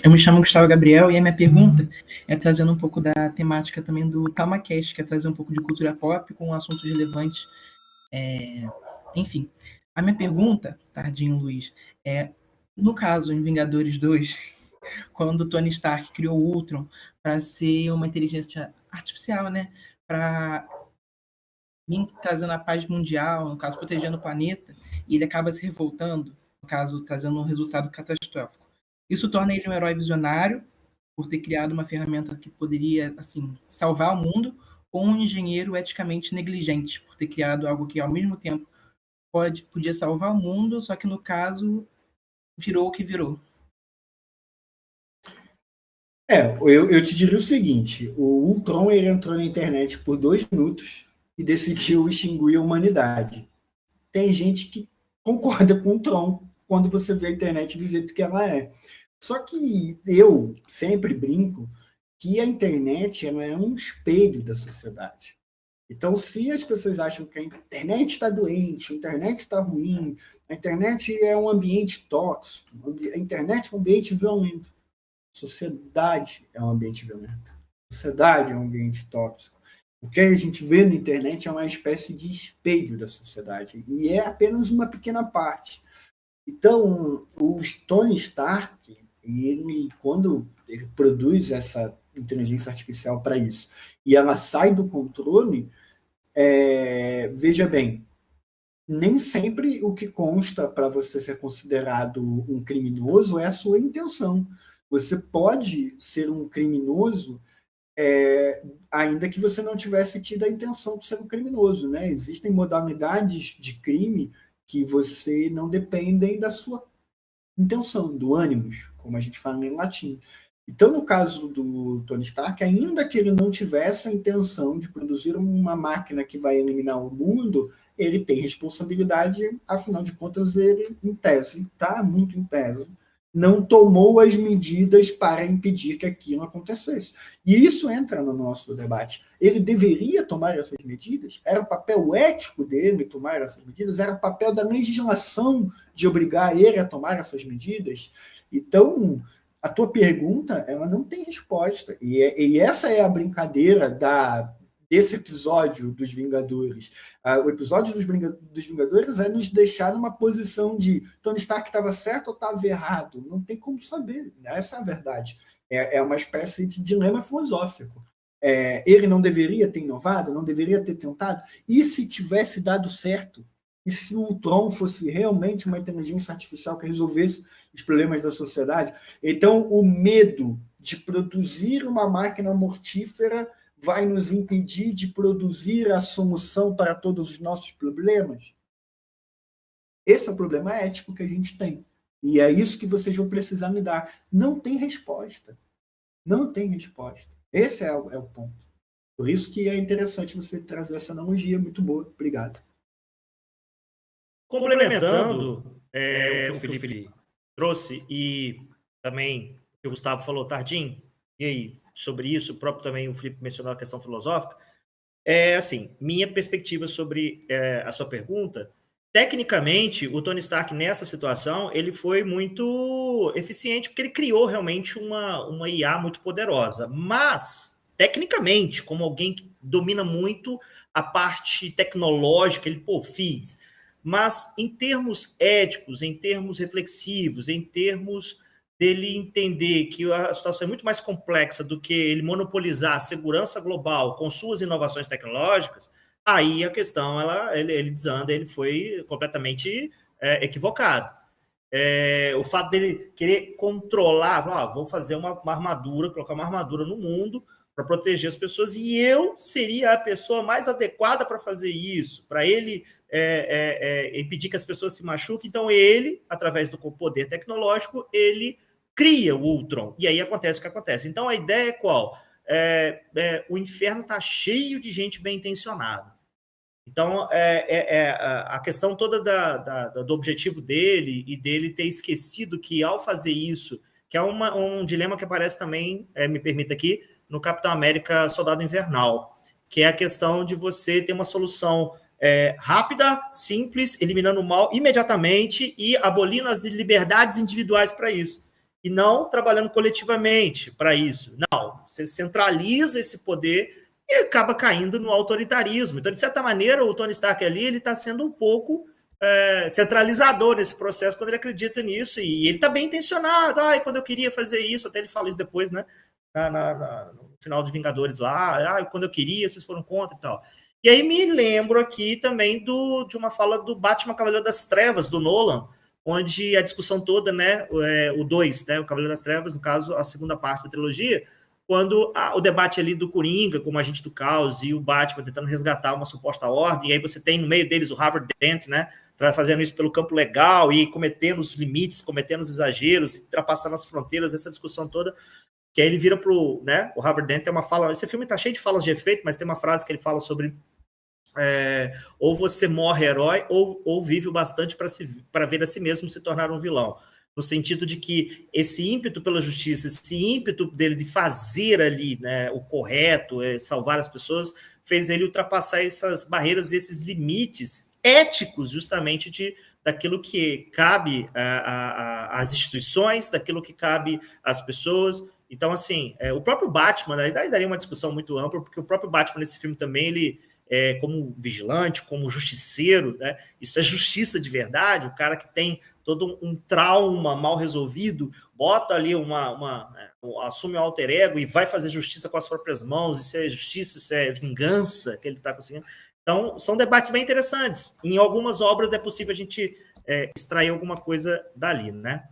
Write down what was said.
Eu me chamo Gustavo Gabriel e a minha pergunta é trazendo um pouco da temática também do TalmaCast, que é trazer um pouco de cultura pop com assuntos relevantes. Enfim, a minha pergunta, Tardinho Luiz, é, no caso, em Vingadores 2, quando o Tony Stark criou o Ultron para ser uma inteligência artificial, né? Para vir trazendo a paz mundial, no caso, protegendo o planeta, e ele acaba se revoltando, no caso, trazendo um resultado catastrófico. Isso torna ele um herói visionário, por ter criado uma ferramenta que poderia, assim, salvar o mundo, ou um engenheiro eticamente negligente, por ter criado algo que, ao mesmo tempo, podia salvar o mundo, só que, no caso, virou o que virou. Eu te diria o seguinte: o Ultron ele entrou na internet por 2 minutos e decidiu extinguir a humanidade. Tem gente que concorda com o Tron quando você vê a internet do jeito que ela é. Só que eu sempre brinco que a internet ela é um espelho da sociedade. Então, se as pessoas acham que a internet está doente, a internet está ruim, a internet é um ambiente tóxico, a internet é um ambiente violento, a sociedade é um ambiente violento, a sociedade é um ambiente tóxico. O que a gente vê na internet é uma espécie de espelho da sociedade, e é apenas uma pequena parte. Então, o Tony Stark, quando ele produz essa inteligência artificial para isso, e ela sai do controle, veja bem, nem sempre o que consta para você ser considerado um criminoso é a sua intenção. Você pode ser um criminoso ainda que você não tivesse tido a intenção de ser um criminoso, né? Existem modalidades de crime que você não dependem da sua intenção, do ânimos, como a gente fala em latim. Então, no caso do Tony Stark, ainda que ele não tivesse a intenção de produzir uma máquina que vai eliminar o mundo, ele tem responsabilidade, afinal de contas, ele, em tese, está muito em tese, não tomou as medidas para impedir que aquilo acontecesse. E isso entra no nosso debate. Ele deveria tomar essas medidas? Era o papel ético dele tomar essas medidas? Era o papel da legislação de obrigar ele a tomar essas medidas? Então, a tua pergunta ela não tem resposta. E essa é a brincadeira desse episódio dos Vingadores. O episódio dos Vingadores é nos deixar numa posição de Tony Stark estava certo ou estava errado. Não tem como saber. Essa é a verdade. É uma espécie de dilema filosófico. Ele não deveria ter inovado, não deveria ter tentado. E se tivesse dado certo? E se o Tron fosse realmente uma inteligência artificial que resolvesse os problemas da sociedade? Então, o medo de produzir uma máquina mortífera vai nos impedir de produzir a solução para todos os nossos problemas? Esse é o problema ético que a gente tem. E é isso que vocês vão precisar me dar. Não tem resposta. Não tem resposta. Esse é o ponto. Por isso que é interessante você trazer essa analogia muito boa. Obrigado. Complementando o que o Felipe trouxe e também o que o Gustavo falou, Tardim, e aí, sobre isso, o próprio também o Felipe mencionou a questão filosófica, assim, minha perspectiva sobre a sua pergunta, tecnicamente, o Tony Stark nessa situação, ele foi muito eficiente porque ele criou realmente uma IA muito poderosa, mas, tecnicamente, como alguém que domina muito a parte tecnológica, ele, fiz. Mas em termos éticos, em termos reflexivos, em termos dele entender que a situação é muito mais complexa do que ele monopolizar a segurança global com suas inovações tecnológicas, aí a questão ele desanda, ele foi completamente equivocado. O fato dele querer controlar, vou fazer uma armadura, colocar uma armadura no mundo para proteger as pessoas, e eu seria a pessoa mais adequada para fazer isso, para ele impedir que as pessoas se machuquem. Então ele, através do poder tecnológico, ele cria o Ultron, e aí acontece o que acontece. Então a ideia é qual? O inferno está cheio de gente bem intencionada. Então, a questão toda do objetivo dele e dele ter esquecido que, ao fazer isso, que é um dilema que aparece também, me permita aqui, no Capitão América Soldado Invernal, que é a questão de você ter uma solução rápida, simples, eliminando o mal imediatamente e abolindo as liberdades individuais para isso. e não trabalhando coletivamente para isso. Não, você centraliza esse poder e acaba caindo no autoritarismo. Então, de certa maneira, o Tony Stark ali, ele está sendo um pouco centralizador nesse processo quando ele acredita nisso, e ele está bem intencionado. Quando eu queria fazer isso, até ele fala isso depois, né? No final de Vingadores lá, quando eu queria, vocês foram contra e tal. E aí me lembro aqui também de uma fala do Batman Cavaleiro das Trevas, do Nolan, onde a discussão toda, né, o 2, né, o Cavaleiro das Trevas, no caso, a segunda parte da trilogia, quando o debate ali do Coringa como agente do caos e o Batman tentando resgatar uma suposta ordem, e aí você tem no meio deles o Harvey Dent, né, fazendo isso pelo campo legal e cometendo os limites, cometendo os exageros, ultrapassando as fronteiras, essa discussão toda, que aí ele vira pro, né, o Harvey Dent tem uma fala, esse filme tá cheio de falas de efeito, mas tem uma frase que ele fala sobre ou você morre herói ou vive o bastante para ver a si mesmo se tornar um vilão. No sentido de que esse ímpeto pela justiça, esse ímpeto dele de fazer ali, né, o correto, salvar as pessoas, fez ele ultrapassar essas barreiras, esses limites éticos, justamente daquilo que cabe às instituições, daquilo que cabe às pessoas. Então, assim, o próprio Batman, daí daria uma discussão muito ampla, porque o próprio Batman nesse filme também, ele como vigilante, como justiceiro, né? Isso é justiça de verdade, o cara que tem todo um trauma mal resolvido, bota ali assume um alter ego e vai fazer justiça com as próprias mãos, isso é justiça, isso é vingança que ele está conseguindo. Então, são debates bem interessantes. Em algumas obras é possível a gente extrair alguma coisa dali, né?